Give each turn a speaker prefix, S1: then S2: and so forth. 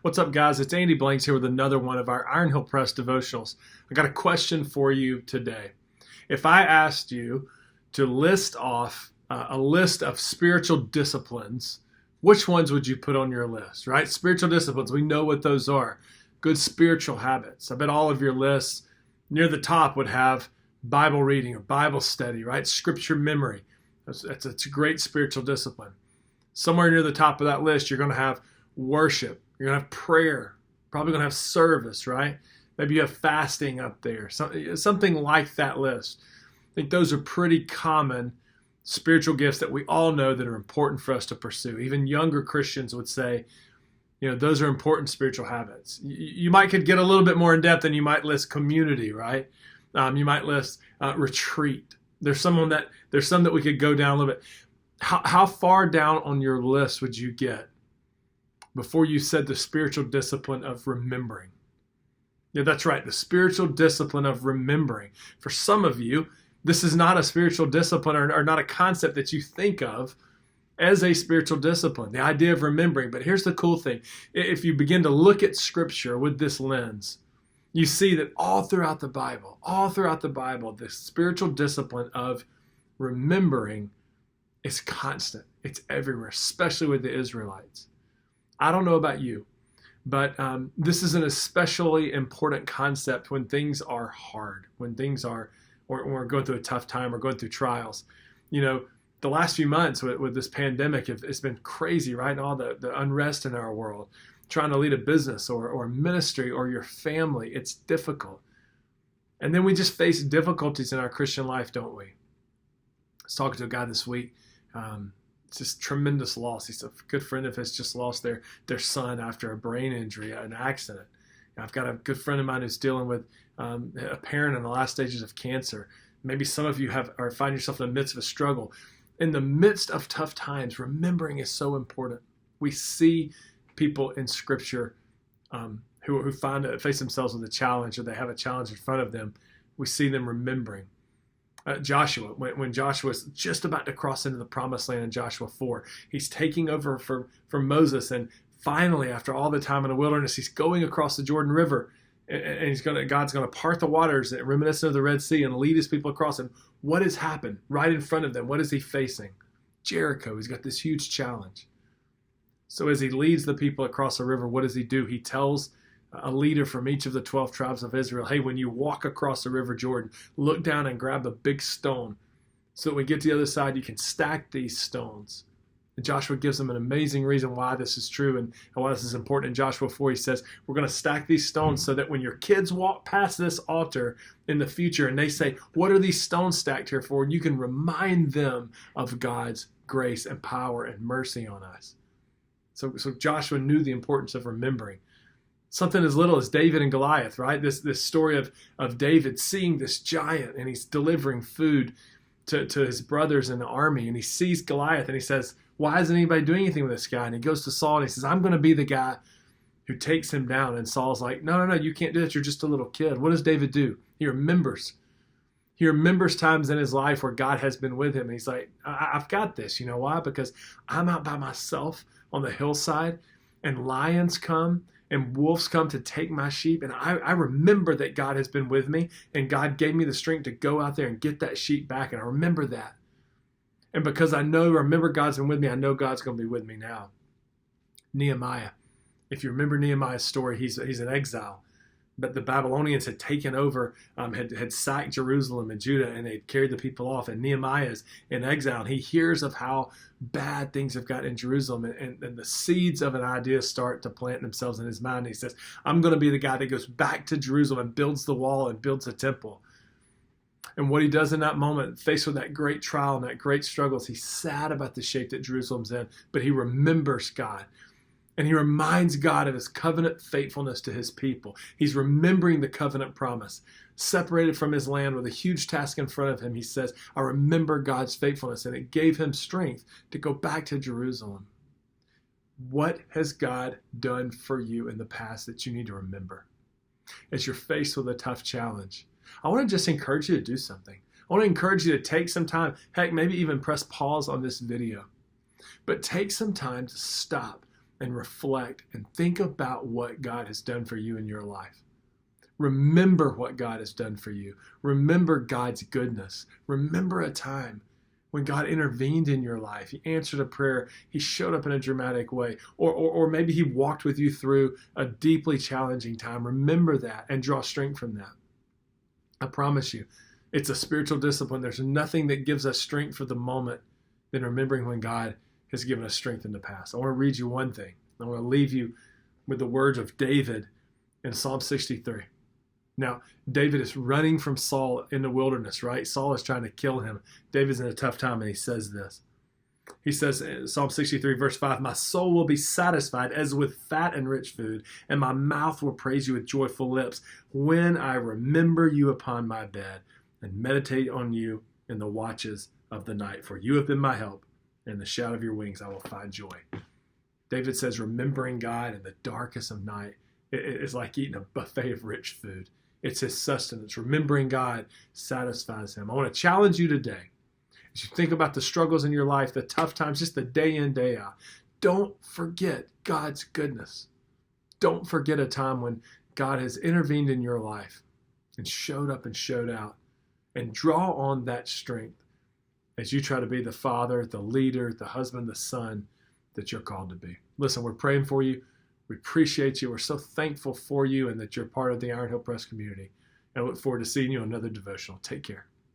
S1: What's up, guys? It's Andy Blanks here with another one of our Iron Hill Press devotionals. I got a question for you today. If I asked you to list off a list of spiritual disciplines, which ones would you put on your list, right? Spiritual disciplines, we know what those are. Good spiritual habits. I bet all of your lists near the top would have Bible reading or Bible study, right? Scripture memory. It's a great spiritual discipline. Somewhere near the top of that list, you're going to have worship. You're going to have prayer. Probably going to have service, right? Maybe you have fasting up there. Something like that list. I think those are pretty common spiritual gifts that we all know that are important for us to pursue. Even younger Christians would say, those are important spiritual habits. You might could get a little bit more in depth and you might list community, right? You might list retreat. There's some that we could go down a little bit. How far down on your list would you get before you said the spiritual discipline of remembering? Yeah, that's right. The spiritual discipline of remembering. For some of you, this is not a spiritual discipline or not a concept that you think of as a spiritual discipline, the idea of remembering. But here's the cool thing. If you begin to look at Scripture with this lens, you see that all throughout the Bible, the spiritual discipline of remembering is constant. It's everywhere, especially with the Israelites. I don't know about you, but this is an especially important concept when things are hard, when we're going through a tough time or going through trials. The last few months with this pandemic, it's been crazy, right? And all the unrest in our world, trying to lead a business or a ministry or your family, it's difficult. And then we just face difficulties in our Christian life, don't we? I was talking to a guy this week. It's just tremendous loss. He's a good friend of his, just lost their son after a brain injury, an accident. And I've got a good friend of mine who's dealing with a parent in the last stages of cancer. Maybe some of you find yourself in the midst of a struggle. In the midst of tough times, remembering is so important. We see people in Scripture who face themselves with a challenge, or they have a challenge in front of them. We see them remembering. Joshua, when Joshua was just about to cross into the promised land in Joshua 4, he's taking over from Moses, and finally, after all the time in the wilderness, he's going across the Jordan River, and God's going to part the waters, reminiscent of the Red Sea, and lead his people across. And what has happened right in front of them? What is he facing? Jericho. He's got this huge challenge. So as he leads the people across the river, what does he do? He tells a leader from each of the 12 tribes of Israel, hey, when you walk across the river Jordan, look down and grab the big stone so that when we get to the other side, you can stack these stones. And Joshua gives them an amazing reason why this is true and why this is important. In Joshua 4, he says, we're going to stack these stones so that when your kids walk past this altar in the future and they say, what are these stones stacked here for? You can remind them of God's grace and power and mercy on us. So Joshua knew the importance of remembering. Something as little as David and Goliath, right? This story of David seeing this giant, and he's delivering food to his brothers in the army, and he sees Goliath and he says, why isn't anybody doing anything with this guy? And he goes to Saul and he says, I'm going to be the guy who takes him down. And Saul's like, no, you can't do that. You're just a little kid. What does David do? He remembers. He remembers times in his life where God has been with him. And he's like, I've got this. You know why? Because I'm out by myself on the hillside, and lions come and wolves come to take my sheep. And I remember that God has been with me, and God gave me the strength to go out there and get that sheep back. And I remember that. And because remember God's been with me, I know God's going to be with me now. Nehemiah. If you remember Nehemiah's story, he's in exile. But the Babylonians had taken over, had sacked Jerusalem and Judah, and they carried the people off. And Nehemiah is in exile. And he hears of how bad things have got in Jerusalem. And the seeds of an idea start to plant themselves in his mind. And he says, I'm going to be the guy that goes back to Jerusalem and builds the wall and builds a temple. And what he does in that moment, faced with that great trial and that great struggles, he's sad about the shape that Jerusalem's in, but he remembers God. And he reminds God of his covenant faithfulness to his people. He's remembering the covenant promise. Separated from his land with a huge task in front of him, he says, I remember God's faithfulness. And it gave him strength to go back to Jerusalem. What has God done for you in the past that you need to remember as you're faced with a tough challenge? I want to just encourage you to do something. I want to encourage you to take some time, heck, maybe even press pause on this video. But take some time to stop and reflect and think about what God has done for you in your life. Remember what God has done for you. Remember God's goodness. Remember a time when God intervened in your life. He answered a prayer. He showed up in a dramatic way. Or maybe he walked with you through a deeply challenging time. Remember that and draw strength from that. I promise you, it's a spiritual discipline. There's nothing that gives us strength for the moment than remembering when God has given us strength in the past. I want to read you one thing. I want to leave you with the words of David in Psalm 63. Now, David is running from Saul in the wilderness, right? Saul is trying to kill him. David's in a tough time, and he says this. He says in Psalm 63, verse 5, "My soul will be satisfied as with fat and rich food, and my mouth will praise you with joyful lips when I remember you upon my bed and meditate on you in the watches of the night. For you have been my help. In the shadow of your wings I will find joy." David says remembering God in the darkest of night is like eating a buffet of rich food. It's his sustenance. Remembering God satisfies him. I want to challenge you today. As you think about the struggles in your life, the tough times, just the day in, day out, don't forget God's goodness. Don't forget a time when God has intervened in your life and showed up and showed out. And draw on that strength as you try to be the father, the leader, the husband, the son that you're called to be. Listen, we're praying for you. We appreciate you. We're so thankful for you and that you're part of the Iron Hill Press community. And I look forward to seeing you on another devotional. Take care.